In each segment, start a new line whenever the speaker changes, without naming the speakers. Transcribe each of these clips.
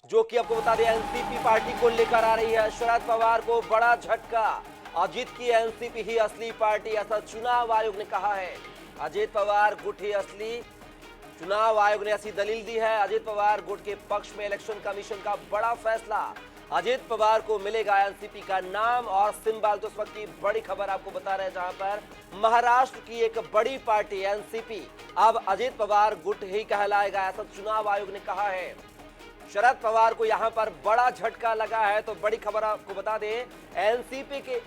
जो कि आपको बता दें एनसीपी पार्टी को लेकर आ रही है। शरद पवार को बड़ा झटका, अजीत की एनसीपी ही असली पार्टी, ऐसा चुनाव आयोग ने कहा है। अजीत पवार गुट ही असली, चुनाव आयोग ने ऐसी दलील दी है। अजीत पवार गुट के पक्ष में इलेक्शन कमीशन का बड़ा फैसला, अजीत पवार को मिलेगा एनसीपी का नाम और सिंबल। तो इस वक्त की बड़ी खबर आपको बता रहे हैं, जहां पर महाराष्ट्र की एक बड़ी पार्टी एनसीपी अब अजीत पवार गुट ही कहलाएगा, ऐसा चुनाव आयोग ने कहा है। शरद पवार को यहां पर बड़ा झटका लगा है। तो बड़ी खबर आपको बता दें, एनसीपी के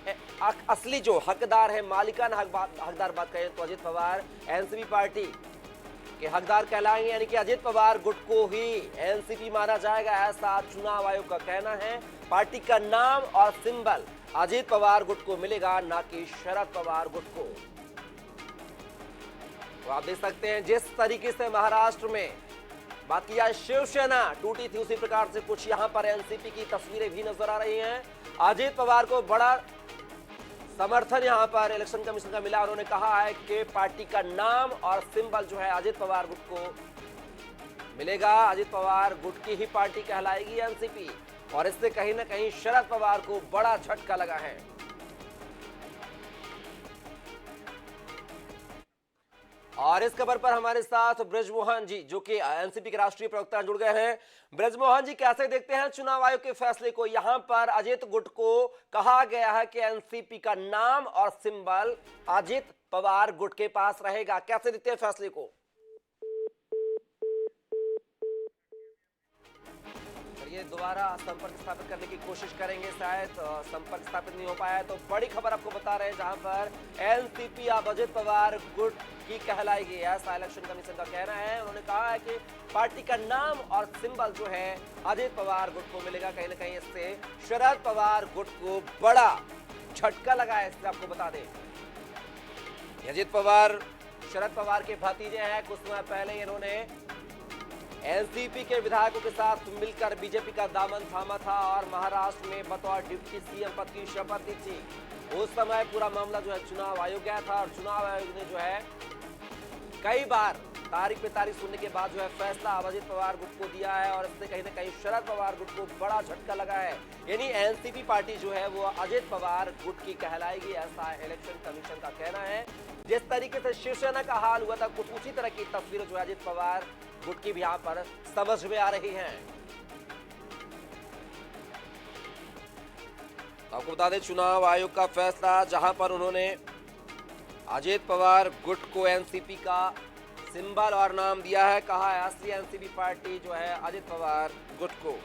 असली जो हकदार है, मालिकाना हकदार बात करें तो अजीत पवार एनसीपी पार्टी के हकदार कहलाएंगे, यानी कि अजीत पवार गुट को ही एनसीपी माना जाएगा, ऐसा चुनाव आयोग का कहना है। पार्टी का नाम और सिंबल अजीत पवार गुट को मिलेगा, ना कि शरद पवार गुट को। तो आप देख सकते हैं जिस तरीके से महाराष्ट्र में बात की जाए शिवसेना टूटी थी, उसी प्रकार से कुछ यहां पर एनसीपी की तस्वीरें भी नजर आ रही हैं। अजीत पवार को बड़ा समर्थन यहां पर इलेक्शन कमीशन का मिला। उन्होंने कहा है कि पार्टी का नाम और सिंबल जो है अजीत पवार गुट को मिलेगा, अजीत पवार गुट की ही पार्टी कहलाएगी एनसीपी, और इससे कहीं ना कहीं शरद पवार को बड़ा झटका लगा है। और इस खबर पर हमारे साथ ब्रजमोहन जी, जो कि एनसीपी के राष्ट्रीय प्रवक्ता, जुड़ गए हैं। ब्रजमोहन जी, कैसे देखते हैं चुनाव आयोग के फैसले को? यहां पर अजीत गुट को कहा गया है कि एनसीपी का नाम और सिंबल अजीत पवार गुट के पास रहेगा, कैसे देखते हैं फैसले को? ये दोबारा संपर्क स्थापित करने की कोशिश करेंगे, शायद संपर्क स्थापित नहीं हो पाया है। तो बड़ी खबर आपको बता रहे हैं, जहां पर एनसीपी अब अजीत पवार गुट की कहलाएगी, ऐसा इलेक्शन कमीशन का कहना है। उन्होंने कहा है कि पार्टी का नाम और सिंबल जो है अजीत पवार गुट को मिलेगा। कहीं ना कहीं इससे शरद पवार गुट को बड़ा झटका लगा है। इससे आपको बता दें, अजीत पवार शरद पवार के भतीजे हैं। कुछ समय पहले इन्होंने एनसीपी के विधायकों के साथ मिलकर बीजेपी का दामन थामा था और महाराष्ट्र में बतौर डिप्टी सीएम पद की शपथ ली थी। उस समय पूरा मामला जो है चुनाव आयोग गया था, और चुनाव आयोग ने जो है कई बार तारीख पे तारीख सुनने के बाद जो है फैसला अजीत पवार गुट को दिया है, और इससे कहीं ना कहीं शरद पवार गुट को बड़ा झटका लगा है। यानी एनसीपी पार्टी जो है वो अजीत पवार गुट की कहलाएगी, ऐसा इलेक्शन कमीशन का कहना है। जिस तरीके से शिवसेना का हाल हुआ था, कुछ उसी तरह की तस्वीर जो है अजीत पवार गुट की भी यहां पर समझ में आ रही हैं। आपको बता दें चुनाव आयोग का फैसला, जहां पर उन्होंने अजीत पवार गुट को एनसीपी का सिंबल और नाम दिया है। कहा है असली एनसीपी पार्टी जो है अजीत पवार गुट को।